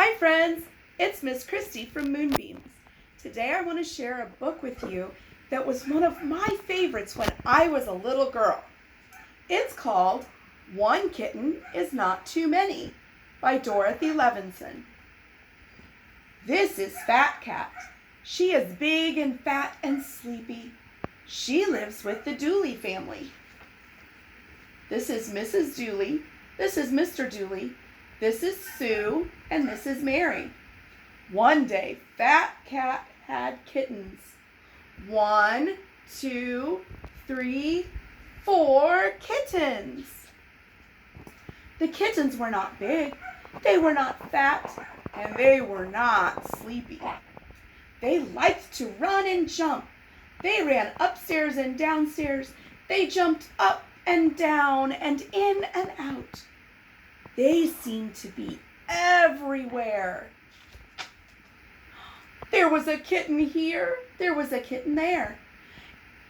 Hi friends, it's Miss Kristy from Moonbeams. Today I want to share a book with you that was one of my favorites when I was a little girl. It's called One Kitten is Not Too Many by Dorothy Levinson. This is Fat Cat. She is big and fat and sleepy. She lives with the Dooley family. This is Mrs. Dooley. This is Mr. Dooley. This is Sue, and this is Mary. One day, Fat Cat had kittens. 1, 2, 3, 4 kittens. The kittens were not big, they were not fat, and they were not sleepy. They liked to run and jump. They ran upstairs and downstairs. They jumped up and down and in and out. They seemed to be everywhere. There was a kitten here, there was a kitten there,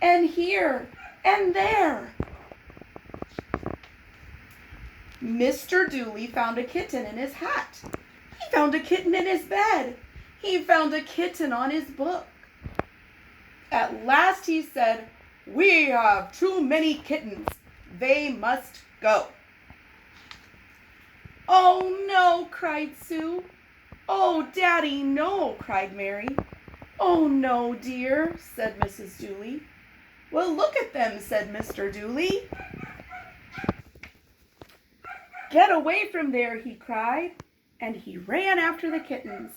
and here and there. Mr. Dooley found a kitten in his hat. He found a kitten in his bed. He found a kitten on his book. At last he said, "We have too many kittens. They must go." "Oh no," cried Sue. "Oh, Daddy, no," cried Mary. "Oh no, dear," said Mrs. Dooley. "Well, look at them," said Mr. Dooley. "Get away from there," he cried, and he ran after the kittens.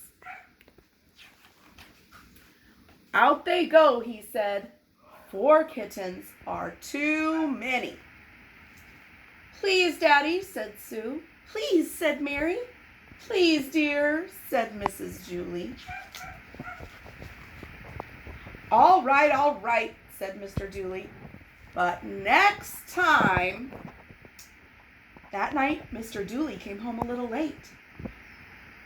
"Out they go," he said. 4 kittens are too many." "Please, Daddy," said Sue. "Please," said Mary. "Please, dear," said Mrs. Dooley. All right," said Mr. Dooley. "But next time." That night, Mr. Dooley came home a little late.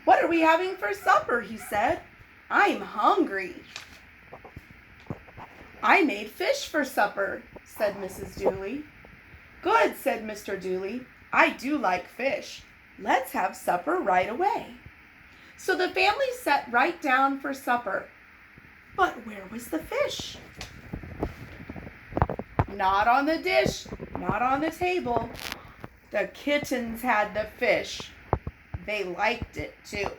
"What are we having for supper?" he said. "I'm hungry." "I made fish for supper," said Mrs. Dooley. "Good," said Mr. Dooley. "I do like fish. Let's have supper right away." So the family sat right down for supper. But where was the fish? Not on the dish, not on the table. The kittens had the fish. They liked it too.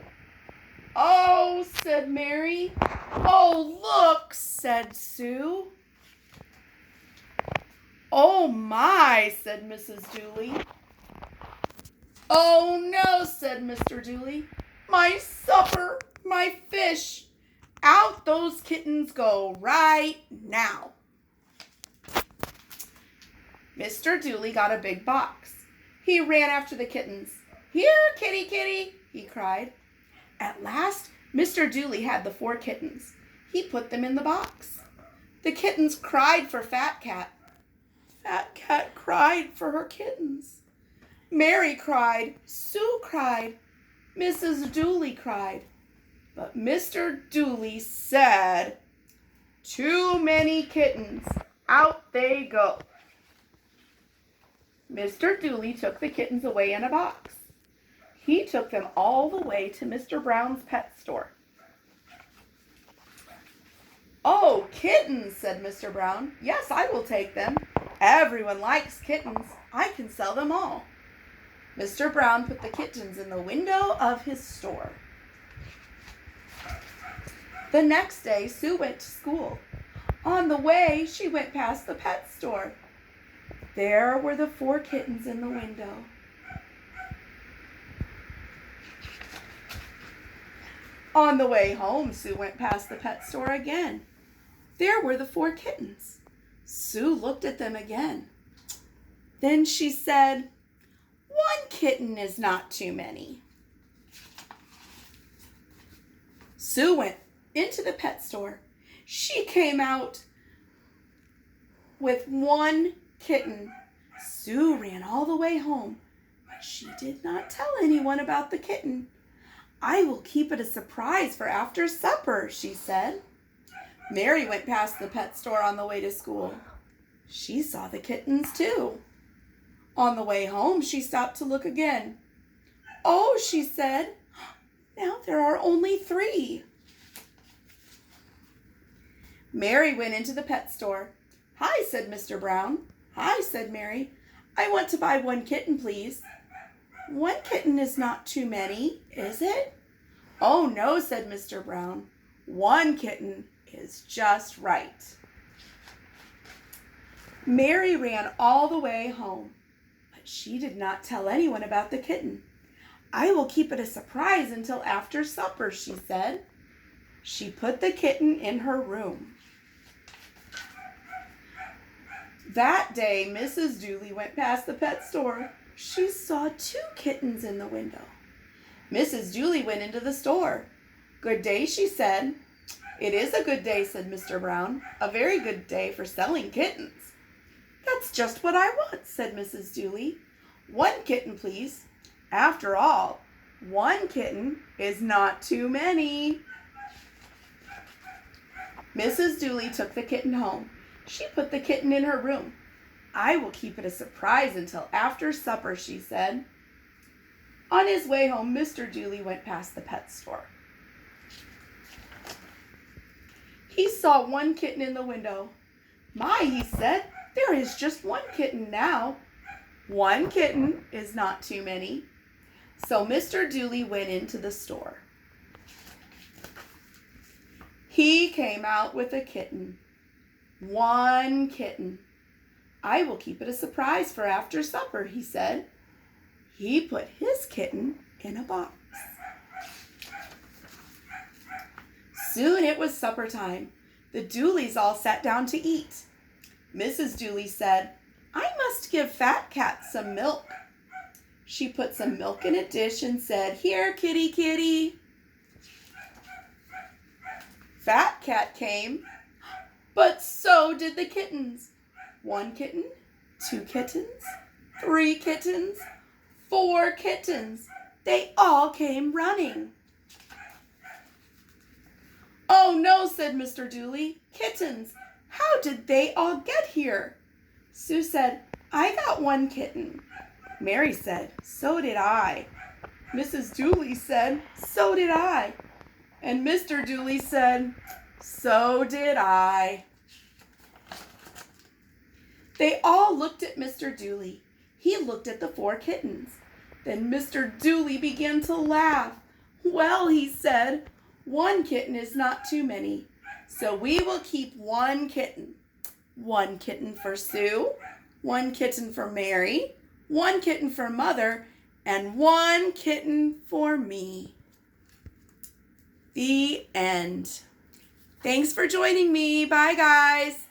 "Oh," said Mary. "Oh, look," said Sue. "Oh my," said Mrs. Dooley. "Oh no," said Mr. Dooley. "My supper, my fish. Out those kittens go right now." Mr. Dooley got a big box. He ran after the kittens. "Here, kitty, kitty," he cried. At last, Mr. Dooley had the 4 kittens. He put them in the box. The kittens cried for Fat Cat. Fat Cat cried for her kittens. Mary cried, Sue cried, Mrs. Dooley cried. But Mr. Dooley said, "Too many kittens, out they go." Mr. Dooley took the kittens away in a box. He took them all the way to Mr. Brown's pet store. "Oh, kittens," said Mr. Brown. "Yes, I will take them. Everyone likes kittens. I can sell them all." Mr. Brown put the kittens in the window of his store. The next day, Sue went to school. On the way, she went past the pet store. There were the 4 kittens in the window. On the way home, Sue went past the pet store again. There were the 4 kittens. Sue looked at them again. Then she said, "One kitten is not too many." Sue went into the pet store. She came out with 1 kitten. Sue ran all the way home, but she did not tell anyone about the kitten. "I will keep it a surprise for after supper," she said. Mary went past the pet store on the way to school. She saw the kittens too. On the way home, she stopped to look again. "Oh," she said, Now there are only 3. Mary went into the pet store. "Hi," said Mr. Brown. "Hi," said Mary. "I want to buy 1 kitten, please." "1 kitten is not too many, is it?" "Oh, no," said Mr. Brown. 1 kitten is just right. Mary ran all the way home, but she did not tell anyone about the kitten. "I will keep it a surprise until after supper," she said. She put the kitten in her room. That day, Mrs. Dooley went past the pet store. She saw 2 kittens in the window. Mrs. Dooley went into the store. "Good day," she said. "It is a good day," said Mr. Brown. "A very good day for selling kittens." "That's just what I want," said Mrs. Dooley. 1 kitten, please. After all, 1 kitten is not too many." Mrs. Dooley took the kitten home. She put the kitten in her room. "I will keep it a surprise until after supper," she said. On his way home, Mr. Dooley went past the pet store. He saw 1 kitten in the window. "My," he said, "there is just 1 kitten now. 1 kitten is not too many." So Mr. Dooley went into the store. He came out with a kitten. 1 kitten. "I will keep it a surprise for after supper," he said. He put his kitten in a box. Soon it was supper time. The Dooleys all sat down to eat. Mrs. Dooley said, "I must give Fat Cat some milk." She put some milk in a dish and said, "Here, kitty, kitty." Fat Cat came, but so did the kittens. 1 kitten, 2 kittens, 3 kittens, 4 kittens. They all came running. "Oh no," said Mr. Dooley. "Kittens, how did they all get here?" Sue said, "I got 1 kitten." Mary said, "So did I." Mrs. Dooley said, "So did I." And Mr. Dooley said, "So did I." They all looked at Mr. Dooley. He looked at the 4 kittens. Then Mr. Dooley began to laugh. "Well," he said, "1 kitten is not too many, so we will keep 1 kitten. 1 kitten for Sue, 1 kitten for Mary, 1 kitten for Mother, and 1 kitten for me." The end. Thanks for joining me. Bye, guys.